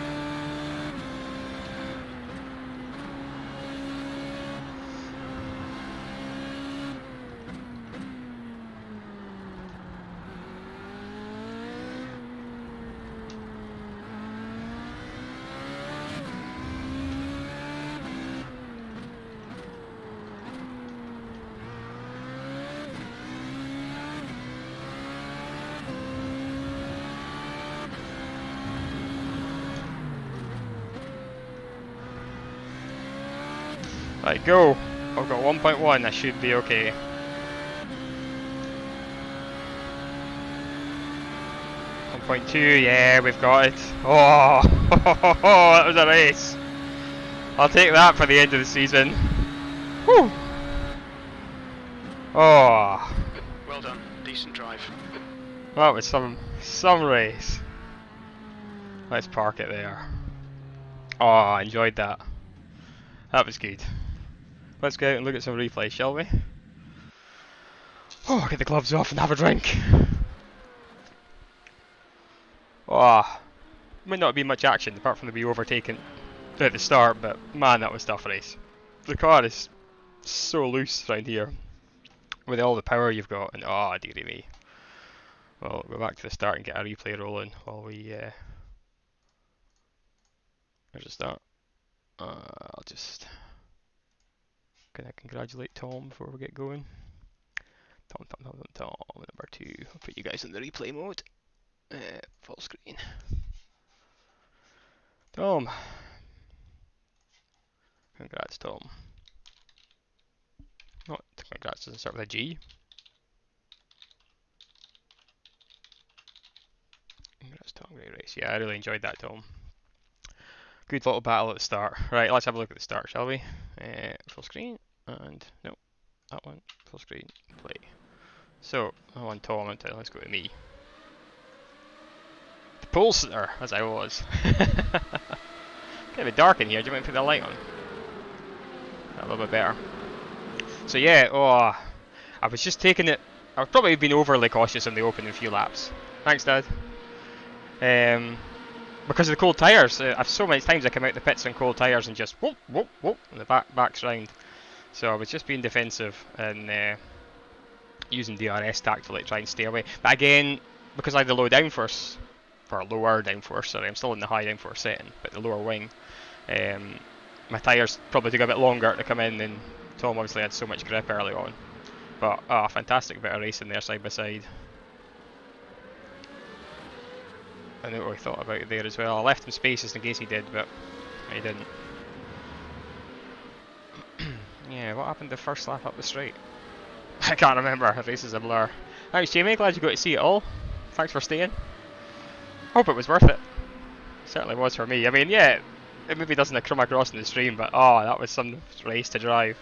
Right, go. I've got 1.1, I should be okay. Point 2, yeah, we've got it. Oh, that was a race. I'll take that for the end of the season. Whew. Oh, Well done, decent drive. that was some race. Let's park it there. Oh, I enjoyed that. That was good. Let's go out and look at some replays, shall we? Oh, get the gloves off and have a drink. Oh, might not be much action apart from the wee overtaking at the start, but man, that was a tough race. The car is so loose around here with all the power you've got, and oh dearie me. Well, go back to the start and get a replay rolling while we. There's a start. I'll just. Can I congratulate Tom before we get going? Tom, number 2. I'll put you guys in the replay mode. Full screen. Tom. Congrats, Tom. Not congrats doesn't start with a G. Congrats, Tom. Great race. Yeah, I really enjoyed that, Tom. Good little battle at the start. Right, let's have a look at the start, shall we? Full screen. And no, that one. Full screen. Play. So, I want Tom until let's go to me. The pole sitter, as I was. Kind of dark in here. Do you want me to put the light on? A little bit better. So yeah, oh, I was just taking it. I've probably been overly cautious on the opening few laps. Thanks, Dad. Because of the cold tyres. I've so many times I come out the pits on cold tyres and just whoop whoop whoop, and the back's round. So I was just being defensive and using DRS tactically to try and stay away. But again, because I had the low downforce, or lower downforce, sorry, I'm still in the high downforce setting, but the lower wing, my tyres probably took a bit longer to come in, and Tom obviously had so much grip early on. But fantastic bit of racing there side by side. I know what I thought about it there as well. I left him spaces in case he did, but he didn't. Yeah, what happened the first lap up the straight? I can't remember. The race is a blur. Thanks, Jamie. Glad you got to see it all. Thanks for staying. Hope it was worth it. Certainly was for me. I mean, yeah, it maybe doesn't come across in the stream, but that was some race to drive.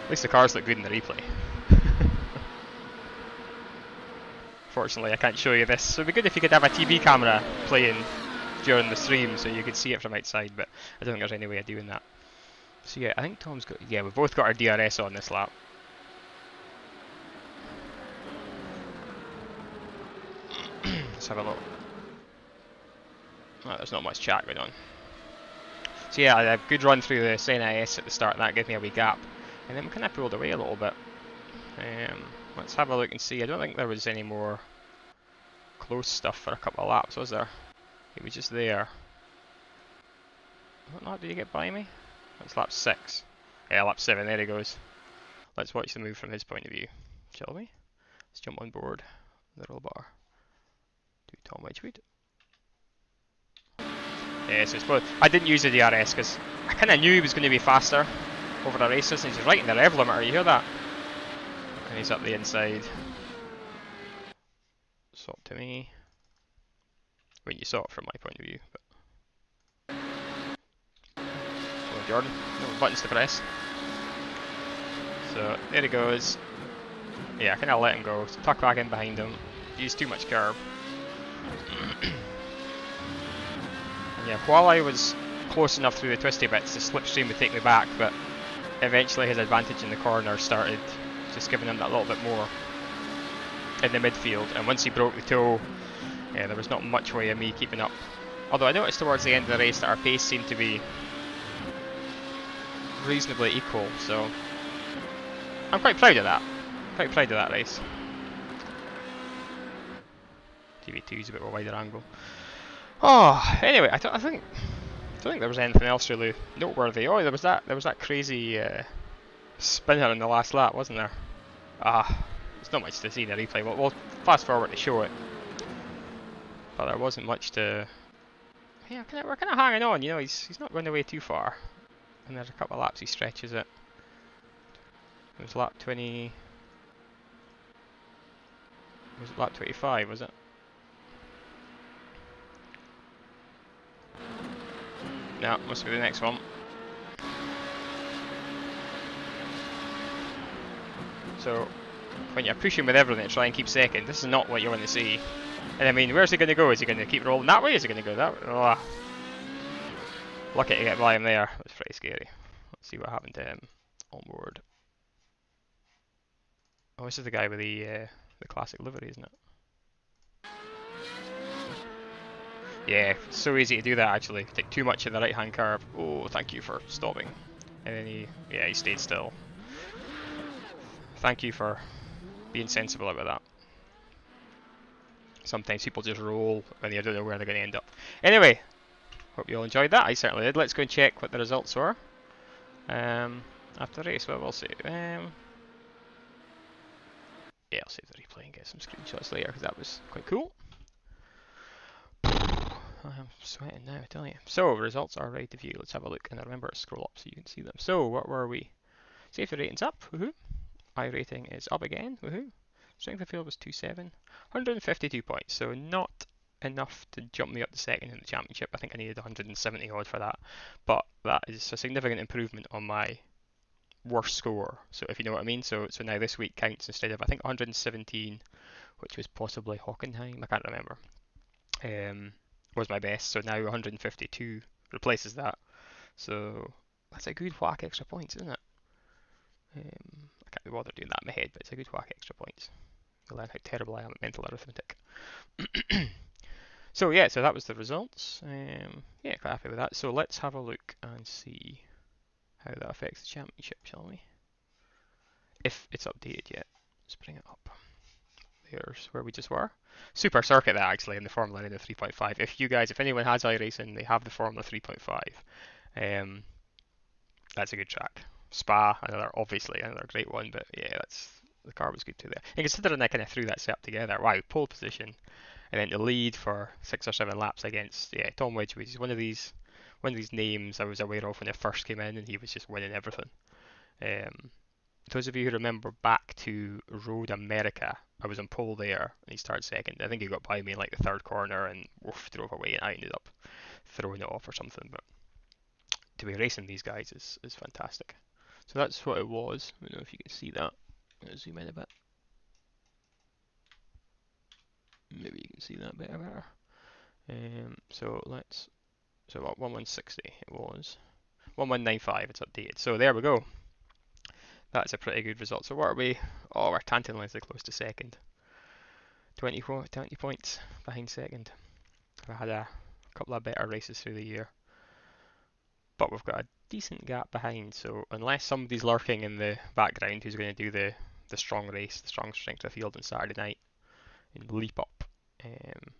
At least the cars look good in the replay. Fortunately, I can't show you this. So it'd be good if you could have a TV camera playing during the stream so you could see it from outside, but I don't think there's any way of doing that. So yeah, I think Tom's got... Yeah, we've both got our DRS on this lap. Let's have a look. Oh, there's not much chat going on. So yeah, I had a good run through the Senna S at the start, and that gave me a wee gap. And then we kind of pulled away a little bit. Let's have a look and see. I don't think there was any more close stuff for a couple of laps, was there? He was just there. What lap did he get by me? That's lap 6. Yeah, lap 7, there he goes. Let's watch the move from his point of view, shall we? Let's jump on board the roll bar. Do Tom Wedgwood. Yeah, so it's both. I didn't use the DRS because I kind of knew he was going to be faster over the races, and he's right in the rev limiter, you hear that? And he's up the inside. Saw it to me. When you saw it from my point of view. But hello, Jordan. No buttons to press. So there he goes. Yeah, I kind of let him go. Tuck back in behind him. Used too much curb. Yeah, while I was close enough through the twisty bits, the slipstream would take me back, but eventually his advantage in the corner started just giving him that little bit more in the midfield, and once he broke the toe, yeah, there was not much way of me keeping up. Although I noticed towards the end of the race that our pace seemed to be reasonably equal, so I'm quite proud of that. Quite proud of that race. TV2 is a bit of a wider angle. Oh, anyway, I don't think there was anything else really noteworthy. Oh, there was that crazy spinner in the last lap, wasn't there? There's not much to see in the replay. We'll fast forward to show it. But there wasn't much to... Yeah, we're kind of hanging on, you know, he's not going away too far. and there's a couple of laps he stretches it. It was lap 20. Was it lap 25? Was it? No, must be the next one. So when you're pushing with everything to try and keep second, this is not what you want to see. And I mean, where's he going to go? Is he going to keep rolling that way? Is he going to go that way? Oh. Lucky to get by him there. That was pretty scary. Let's see what happened to him on board. Oh, this is the guy with the classic livery, isn't it? Yeah, it's so easy to do that actually. Take too much of the right hand curve. Oh, thank you for stopping. And then he stayed still. Thank you for being sensible about that. Sometimes people just roll when they don't know where they're going to end up. Anyway, hope you all enjoyed that. I certainly did. Let's go and check what the results were. After the race, well, we'll see. Yeah, I'll save the replay and get some screenshots later because that was quite cool. I'm sweating now, I tell you. So, results are ready to view. Let's have a look. And remember to scroll up so you can see them. So, what were we? Safety rating's up. Woohoo. iRating is up again. Woohoo. Strength of field was 2.7. 152 points. So, not enough to jump me up to second in the championship. I think I needed 170 odd for that. But that is a significant improvement on my worst score. So, if you know what I mean. So now this week counts instead of, I think, 117, which was possibly Hockenheim. I can't remember. Was my best, so now 152 replaces that. So that's a good whack extra points, isn't it? I can't be bothered doing that in my head, but it's a good whack extra points. You'll learn how terrible I am at mental arithmetic. So yeah, so that was the results. Yeah, quite happy with that. So let's have a look and see how that affects the championship, shall we? If it's updated yet. Let's bring it up. Here's where we just were. Super circuit that actually in the Formula Renault 3.5. If anyone has iRacing, they have the Formula 3.5. That's a good track. Spa, obviously another great one, but yeah, the car was good too there. And considering I kind of threw that setup together, wow, pole position, and then the lead for 6 or 7 laps against Tom Wedge, which is one of these names I was aware of when it first came in, and he was just winning everything. Those of you who remember back to Road America, I was on pole there and he started second. I think he got by me in like the third corner and drove away, and I ended up throwing it off or something. But to be racing these guys is fantastic. So that's what it was. I don't know if you can see that. I'll zoom in a bit. Maybe you can see that better. So what, 1160 it was. 1195, it's updated. So there we go. That's a pretty good result. So what are we? Oh, we're tantalisingly close to second. 20 points behind second. I've had a couple of better races through the year. But we've got a decent gap behind, so unless somebody's lurking in the background who's going to do the strong race, the strong strength of field on Saturday night, and leap up,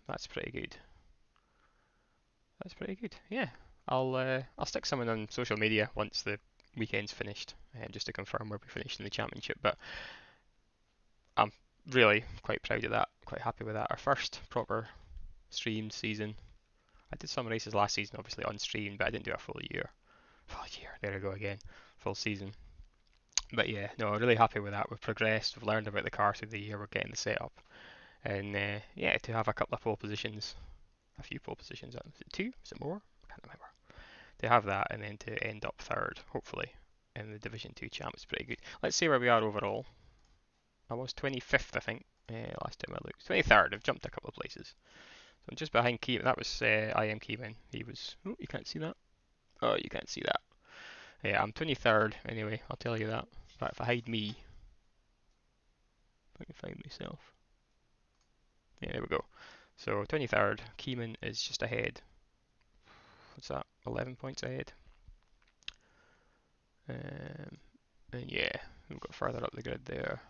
that's pretty good. That's pretty good, yeah. I'll stick something on social media once the weekend's finished, just to confirm where we finished in the championship. But I'm really quite proud of that, quite happy with that. Our first proper streamed season. I did some races last season, obviously unstreamed, but I didn't do a full year. There we go again, full season. But yeah, no, really happy with that. We've progressed, we've learned about the car through the year, we're getting the setup. And yeah, to have a couple of pole positions, a few pole positions, is it 2? Is it more? I can't remember. To have that and then to end up 3rd, hopefully, in the Division 2 champ is pretty good. Let's see where we are overall. I was 25th, I think, last time I looked. 23rd, I've jumped a couple of places. So I'm just behind Keeman. That was I am Keeman. He was, oh, you can't see that. Oh, you can't see that. Yeah, I'm 23rd anyway, I'll tell you that. But if I hide me, if I can find myself. Yeah, there we go. So 23rd, Keeman is just ahead. What's that? 11 points ahead. And yeah, we've got further up the grid there.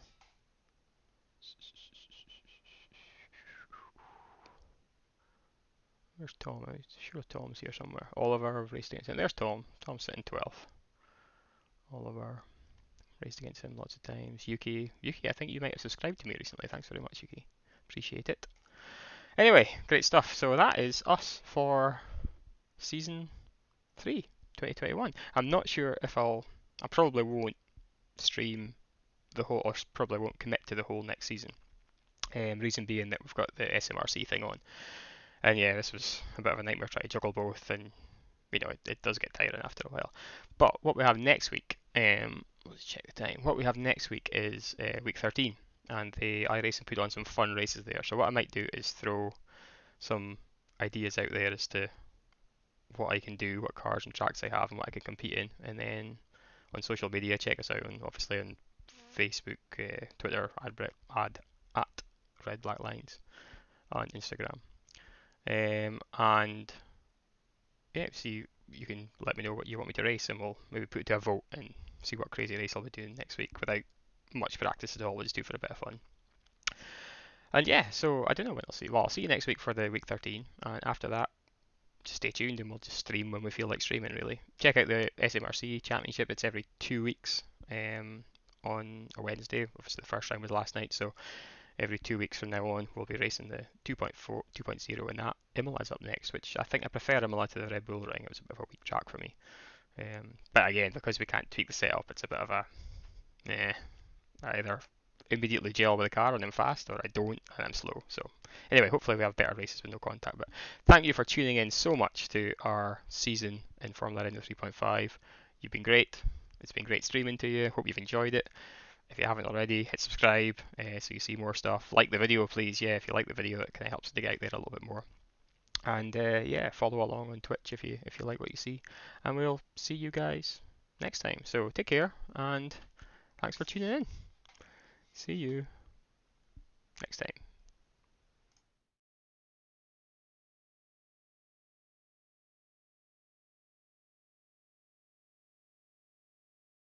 Where's Tom? I'm sure Tom's here somewhere. Oliver raced against him. There's Tom. Tom's sitting 12th. Oliver raced against him lots of times. Yuki, I think you might have subscribed to me recently. Thanks very much, Yuki. Appreciate it. Anyway, great stuff. So that is us for season 3. 2021. I'm not sure if I probably won't stream the whole, or probably won't commit to the whole next season. Reason being that we've got the SMRC thing on, and yeah, this was a bit of a nightmare trying to juggle both, and it does get tiring after a while. But what we have next week, let's check the time. What we have next week is week 13, and the iRacing put on some fun races there. So what I might do is throw some ideas out there as to what I can do, what cars and tracks I have, and what I can compete in. And then on social media, check us out, and obviously on Facebook, Twitter, at Red Black Lines, on Instagram. And yeah, see, you can let me know what you want me to race, and we'll maybe put it to a vote and see what crazy race I'll be doing next week without much practice at all. We'll just do for a bit of fun. And yeah, so I don't know when I'll see. Well, I'll see you next week for the week 13, and after that, just stay tuned and we'll just stream when we feel like streaming, really. Check out the SMRC Championship. It's every 2 weeks on a Wednesday. Obviously, the first round was last night, so every 2 weeks from now on, we'll be racing the 2.4, 2.0, and that Imola's up next, which I think I prefer Imola to the Red Bull Ring. It was a bit of a weak track for me. But again, because we can't tweak the setup, it's a bit of a, I either immediately gel with the car and I'm fast, or I don't and I'm slow. So anyway, hopefully we have better races with no contact. But thank you for tuning in so much to our season in Formula Renault 3.5. You've been great. It's been great streaming to you. Hope you've enjoyed it. If you haven't already, hit subscribe so you see more stuff. Like the video, please. Yeah, if you like the video, it kind of helps to dig out there a little bit more. And yeah, follow along on Twitch if you like what you see. And we'll see you guys next time. So take care, and thanks for tuning in. See you next time.